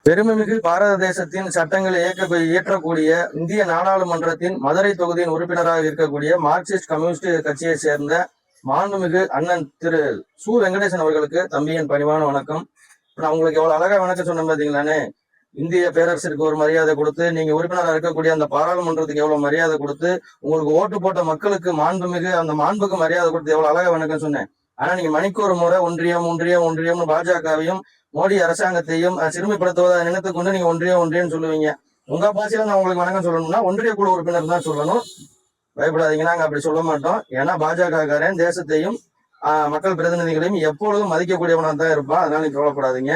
பெருமைமிகு பாரத தேசத்தின் சட்டங்களை இயற்றக்கூடிய இந்திய நாடாளுமன்றத்தின் மதுரை தொகுதியின் உறுப்பினராக இருக்கக்கூடிய மார்க்சிஸ்ட் கம்யூனிஸ்ட் கட்சியை சேர்ந்த மாண்புமிகு அண்ணன் திரு சு வெங்கடேசன் அவர்களுக்கு தம்பியின் பணிவான வணக்கம். நான் உங்களுக்கு எவ்வளவு அழகா வணக்கம் சொன்னேன் பாத்தீங்களானே. இந்திய பேரரசிற்கு ஒரு மரியாதை கொடுத்து, நீங்க உறுப்பினராக இருக்கக்கூடிய அந்த பாராளுமன்றத்துக்கு எவ்வளவு மரியாதை கொடுத்து, உங்களுக்கு ஓட்டு போட்ட மக்களுக்கு மாண்புமிகு அந்த மாண்புக்கு மரியாதை கொடுத்து எவ்வளவு அழகா வணக்கம் சொன்னேன். ஆனா நீங்க மணிக்கு ஒரு முறை ஒன்றியம்னு பாஜகவையும் மோடி அரசாங்கத்தையும் சிறுமைப்படுத்துவதை நினைத்து கொண்டு நீங்க ஒன்றியம்னு சொல்லுவீங்க. உங்க பாஷையில நான் உங்களுக்கு வணக்கம் சொல்லணும்னா ஒன்றிய குழு உறுப்பினர் தான் சொல்லணும். பயப்படாதீங்க, நாங்க அப்படி சொல்ல மாட்டோம். ஏன்னா பாஜகக்காரன் தேசத்தையும் மக்கள் பிரதிநிதிகளையும் எப்பொழுதும் மதிக்கக்கூடியவனா தான் இருப்பான். அதனால நீங்க கவலைப்படாதீங்க.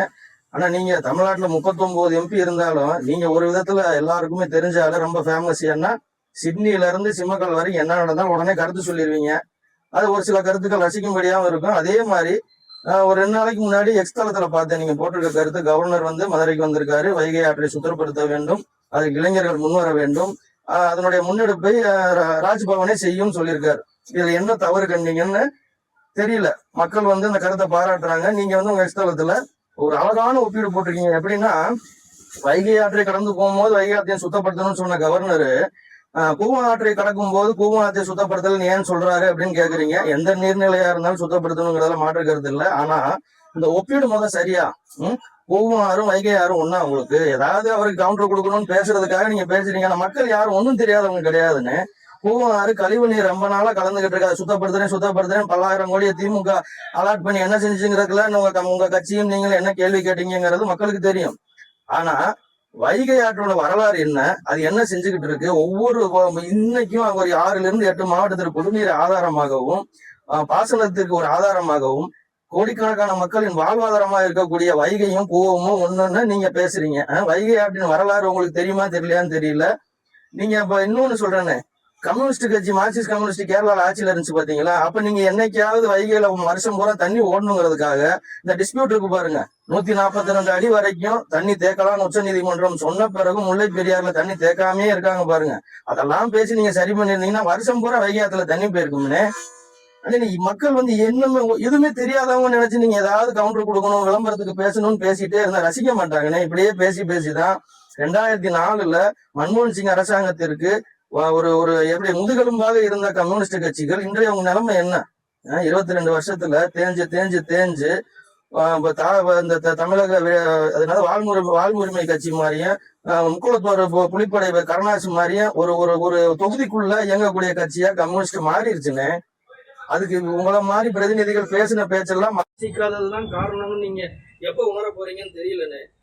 ஆனா நீங்க தமிழ்நாட்டுல 39 MP இருந்தாலும் நீங்க ஒரு விதத்துல எல்லாருக்குமே தெரிஞ்சாலும் ரொம்ப ஃபேமஸ். ஏன்னா சிட்னில இருந்து சிம்மக்கல் வரைக்கும் என்ன நடந்தாலும் உடனே கருத்து சொல்லிடுவீங்க. அது ஒரு சில கருத்துக்கள் ரசிக்கும்படியாகவும் இருக்கும். அதே மாதிரி ஒரு 2 நாளைக்கு முன்னாடி எக்ஸ் தளத்துல பார்த்தேன், நீங்க போட்டிருக்க கருத்து, கவர்னர் மதுரைக்கு வந்திருக்காரு, வைகை ஆற்றை சுத்தப்படுத்த வேண்டும், அதுக்கு இளைஞர்கள் முன்வர வேண்டும், அதனுடைய முன்னெடுப்பை ராஜ்பவனே செய்யும் சொல்லியிருக்காரு. இதுல என்ன தவறு கண்டீங்கன்னு தெரியல. மக்கள் இந்த கருத்தை பாராட்டுறாங்க. நீங்க உங்க எக்ஸ் தளத்துல ஒரு அழகான ஒப்பீடு போட்டிருக்கீங்க. எப்படின்னா, வைகை ஆற்றை கடந்து போகும்போது வைகை ஆற்றையும் சுத்தப்படுத்தணும்னு சொன்ன கவர்னர் கூவம் ஆற்றை கடக்கும் போது கூவம் ஆற்றை சுத்தப்படுத்தல் ஏன் சொல்றாரு அப்படின்னு கேக்குறீங்க. எந்த நீர்நிலையா இருந்தாலும் சுத்தப்படுத்தணுங்கிறதுல மாற்று கருத்து இல்லை. ஆனா இந்த ஒப்பீடு சரியா? கூவம் ஆறும் வைகை ஆறும் ஒன்னா? உங்களுக்கு ஏதாவது அவருக்கு கவுண்டர் கொடுக்கணும்னு பேசுறதுக்காக நீங்க பேசுறீங்க. ஆனா மக்கள் யாரும் ஒன்றும் தெரியாதவங்க கிடையாதுன்னு. கூவம் ஆறு கழிவு நீர் ரொம்ப நாளா கலந்துகிட்டு இருக்கா. சுத்தப்படுத்துறேன் பல்லாயிரம் கோடியை திமுக அலாட் பண்ணி என்ன செஞ்சுங்கிறதுல உங்க கட்சியும் நீங்களும் என்ன கேள்வி கேட்டீங்கிறது மக்களுக்கு தெரியும். ஆனா வைகை ஆற்றோட வரலாறு என்ன, அது என்ன செஞ்சுக்கிட்டு இருக்கு, ஒவ்வொரு இன்னைக்கும் ஒரு 6 to 8 மாவட்டத்திற்கு குடிநீர் ஆதாரமாகவும் பாசனத்திற்கு ஒரு ஆதாரமாகவும் கோடிக்கணக்கான மக்களின் வாழ்வாதாரமாக இருக்கக்கூடிய வைகையும் கூவமும் ஒண்ணுன்னு நீங்க பேசுறீங்க. வைகை ஆற்றின் வரலாறு உங்களுக்கு தெரியுமா தெரியலையான்னு தெரியல. நீங்க இப்ப இன்னொன்னு சொல்றேன்னு, கம்யூனிஸ்ட் கட்சி மார்க்சிஸ்ட் கம்யூனிஸ்ட் கேரளால ஆட்சியில இருந்துச்சு பாத்தீங்களா? அப்ப நீங்க என்னைக்காவது வைகையில வருஷம் பூரா தண்ணி ஓடணுங்கிறதுக்காக இந்த டிஸ்பியூட் இருக்கு பாருங்க, 142 அடி வரைக்கும் தண்ணி தேக்கலாம்னு உச்ச நீதிமன்றம் சொன்ன பிறகு முல்லை பெரியாறுல தண்ணி தேக்காமே இருக்காங்க பாருங்க. அதெல்லாம் பேசி நீங்க சரி பண்ணிருந்தீங்கன்னா வருஷம் பூரா வைகை ஆத்துல தண்ணி போயிருக்கும்னே. மக்கள் என்னமே எதுவுமே தெரியாதவங்க நினைச்சு நீங்க ஏதாவது கவுண்டர் கொடுக்கணும், விளம்பரத்துக்கு பேசணும்னு பேசிட்டே இருந்தா ரசிக்க மாட்டாங்கன்னே. இப்படியே பேசிதான் 2004 மன்மோகன் சிங் அரசாங்கத்திற்கு ஒரு எப்படி முதுகெலும்பாக இருந்த கம்யூனிஸ்ட் கட்சிகள் இன்றைய உங்க நிலைமை என்ன? 22 வருஷத்துல தேஞ்சு இந்த தமிழக அதனால வாழ்முரிமை கட்சி மாதிரியும் முக்குளத்தோர் புலிப்படை கருணாசி மாதிரியும் ஒரு தொகுதிக்குள்ள இயங்கக்கூடிய கட்சியா கம்யூனிஸ்ட் மாறிடுச்சுன்னு. அதுக்கு உங்களை மாதிரி பிரதிநிதிகள் பேசின பேச்செல்லாம் மதிக்காததுதான் காரணம்னு நீங்க எப்ப உணர போறீங்கன்னு தெரியலன்னு.